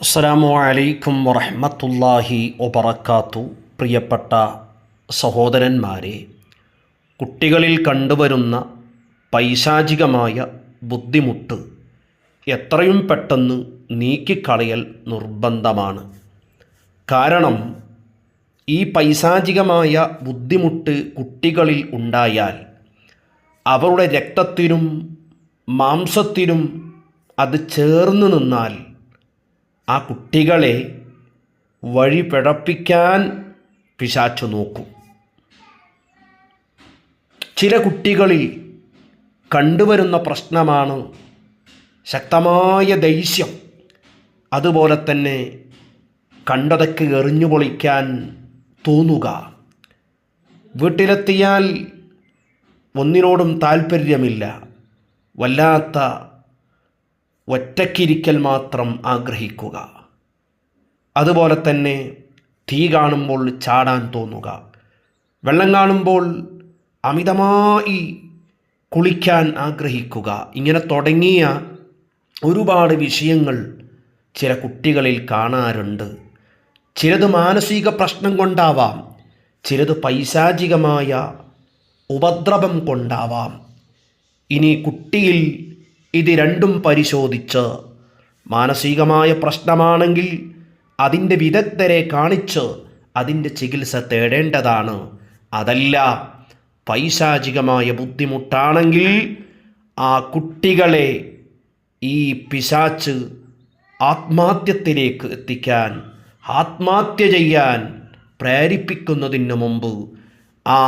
അസ്സലാമു അലൈക്കും വറഹ്മത്തുള്ളാഹി വബറകാത്തു. പ്രിയപ്പെട്ട സഹോദരന്മാരെ, കുട്ടികളിൽ കണ്ടുവരുന്ന പൈശാചികമായ ബുദ്ധിമുട്ട് എത്രയും പെട്ടെന്ന് നീക്കിക്കളയൽ നിർബന്ധമാണ്. കാരണം ഈ പൈശാചികമായ ബുദ്ധിമുട്ട് കുട്ടികളിൽ ഉണ്ടായാൽ അവരുടെ രക്തത്തിനും മാംസത്തിനും അത് ചേർന്ന് നിന്നാൽ ആ കുട്ടികളെ വഴി പിഴപ്പിക്കാൻ പിശാച് നോക്കും. ചില കുട്ടികളിൽ കണ്ടുവരുന്ന പ്രശ്നമാണ് ശക്തമായ ദേഷ്യം. അതുപോലെ തന്നെ കണ്ടതൊക്കെ എറിഞ്ഞു പൊളിക്കാൻ തോന്നുക. വീട്ടിലെത്തിയാൽ ഒന്നിനോടും താല്പര്യമില്ല, വല്ലാത്ത ഒറ്റയ്ക്കിരിക്കൽ മാത്രം ആഗ്രഹിക്കുക. അതുപോലെ തന്നെ തീ കാണുമ്പോൾ ചാടാൻ തോന്നുക, വെള്ളം കാണുമ്പോൾ അമിതമായി കുളിക്കാൻ ആഗ്രഹിക്കുക. ഇങ്ങനെ തുടങ്ങിയ ഒരുപാട് വിഷയങ്ങൾ ചില കുട്ടികളിൽ കാണാറുണ്ട്. ചിലത് മാനസിക പ്രശ്നം കൊണ്ടാവാം, ചിലത് പൈശാചികമായ ഉപദ്രവം കൊണ്ടാവാം. ഇനി കുട്ടിയിൽ ഇത് രണ്ടും പരിശോധിച്ച് മാനസികമായ പ്രശ്നമാണെങ്കിൽ അതിൻ്റെ വിദഗ്ധരെ കാണിച്ച് അതിൻ്റെ ചികിത്സ തേടേണ്ടതാണ്. അതല്ല പൈശാചികമായ ബുദ്ധിമുട്ടാണെങ്കിൽ ആ കുട്ടികളെ ഈ പിശാച് ആത്മഹത്യത്തിലേക്ക് എത്തിക്കാൻ, ആത്മഹത്യ ചെയ്യാൻ പ്രേരിപ്പിക്കുന്നതിന് മുമ്പ് ആ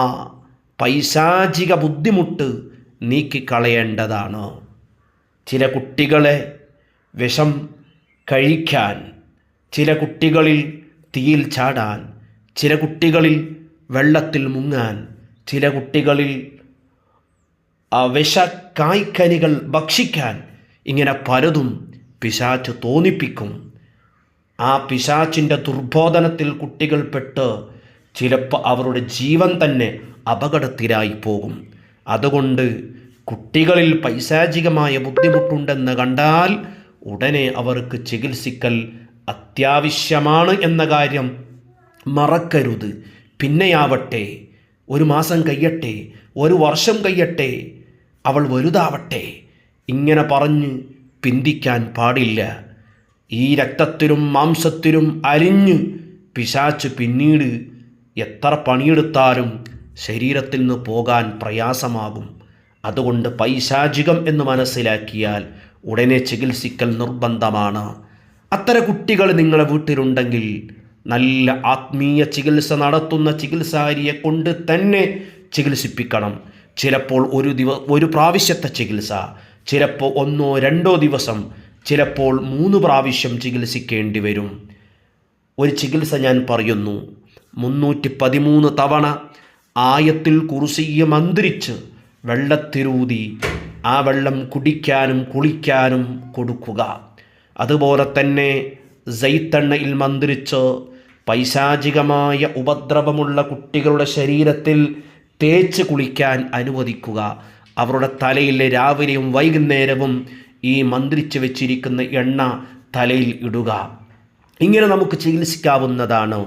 പൈശാചിക ബുദ്ധിമുട്ട് നീക്കിക്കളയേണ്ടതാണ്. ചില കുട്ടികളെ വിഷം കഴിക്കാൻ, ചില കുട്ടികളിൽ തീയിൽ ചാടാൻ, ചില കുട്ടികളിൽ വെള്ളത്തിൽ മുങ്ങാൻ, ചില കുട്ടികളിൽ വിഷക്കായ്ക്കനികൾ ഭക്ഷിക്കാൻ, ഇങ്ങനെ പലതും പിശാച് തോന്നിപ്പിക്കും. ആ പിശാചിൻ്റെ ദുർബോധനത്തിൽ കുട്ടികൾ പെട്ട് ചിലപ്പോൾ അവരുടെ ജീവൻ തന്നെ അപകടത്തിലായി പോകും. അതുകൊണ്ട് കുട്ടികളിൽ പൈശാചികമായ ബുദ്ധിമുട്ടുണ്ടെന്ന് കണ്ടാൽ ഉടനെ അവർക്ക് ചികിത്സിക്കൽ അത്യാവശ്യമാണ് എന്ന കാര്യം മറക്കരുത്. പിന്നെയാവട്ടെ, ഒരു മാസം കഴിയട്ടെ, ഒരു വർഷം കഴിയട്ടെ, അവൾ വലുതാവട്ടെ, ഇങ്ങനെ പറഞ്ഞ് പിന്തിക്കാൻ പാടില്ല. ഈ രക്തത്തിലും മാംസത്തിലും അലിഞ്ഞ് പിശാച് പിന്നീട് എത്ര പണിയെടുത്താലും ശരീരത്തിൽ നിന്ന് പോകാൻ പ്രയാസമാകും. അതുകൊണ്ട് പൈശാചികം എന്ന് മനസ്സിലാക്കിയാൽ ഉടനെ ചികിത്സിക്കൽ നിർബന്ധമാണ്. അത്തരം കുട്ടികൾ നിങ്ങളുടെ വീട്ടിലുണ്ടെങ്കിൽ നല്ല ആത്മീയ ചികിത്സ നടത്തുന്ന ചികിത്സാരിയെ കൊണ്ട് തന്നെ ചികിത്സിപ്പിക്കണം. ചിലപ്പോൾ ഒരു പ്രാവശ്യത്തെ ചികിത്സ, ചിലപ്പോൾ 1-2 ദിവസം, ചിലപ്പോൾ 3 പ്രാവശ്യം ചികിത്സിക്കേണ്ടി വരും. ഒരു ചികിത്സ ഞാൻ പറയുന്നു. 313 തവണ ആയത്തിൽ കുർസിയെ മന്ത്രിച്ച് വെള്ളത്തിലൂതി ആ വെള്ളം കുടിക്കാനും കുളിക്കാനും കൊടുക്കുക. അതുപോലെ തന്നെ സൈത്തെണ്ണയിൽ മന്ത്രിച്ച് പൈശാചികമായ ഉപദ്രവമുള്ള കുട്ടികളുടെ ശരീരത്തിൽ തേച്ച് കുളിക്കാൻ അനുവദിക്കുക. അവരുടെ തലയിൽ രാവിലെയും വൈകുന്നേരവും ഈ മന്ത്രിച്ച് വെച്ചിരിക്കുന്ന എണ്ണ തലയിൽ ഇടുക. ഇങ്ങനെ നമുക്ക് ചികിത്സിക്കാവുന്നതാണ്.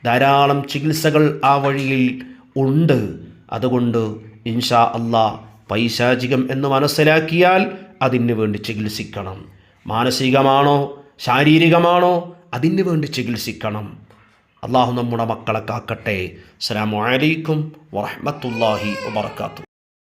ധാരാളം ചികിത്സകൾ ആ വഴിയിൽ ഉണ്ട്. അതുകൊണ്ട് ഇൻഷാ അല്ലാഹ് പൈശാചികം എന്ന് മനസ്സിലാക്കിയാൽ അതിന് വേണ്ടി ചികിത്സിക്കണം. മാനസികമാണോ ശാരീരികമാണോ അതിന് വേണ്ടി ചികിത്സിക്കണം. അള്ളാഹു നമ്മുടെ മക്കളെ കാക്കട്ടെ. അസ്സലാമു അലൈക്കും വറഹ്മത്തുള്ളാഹി വബറകാതുഹു.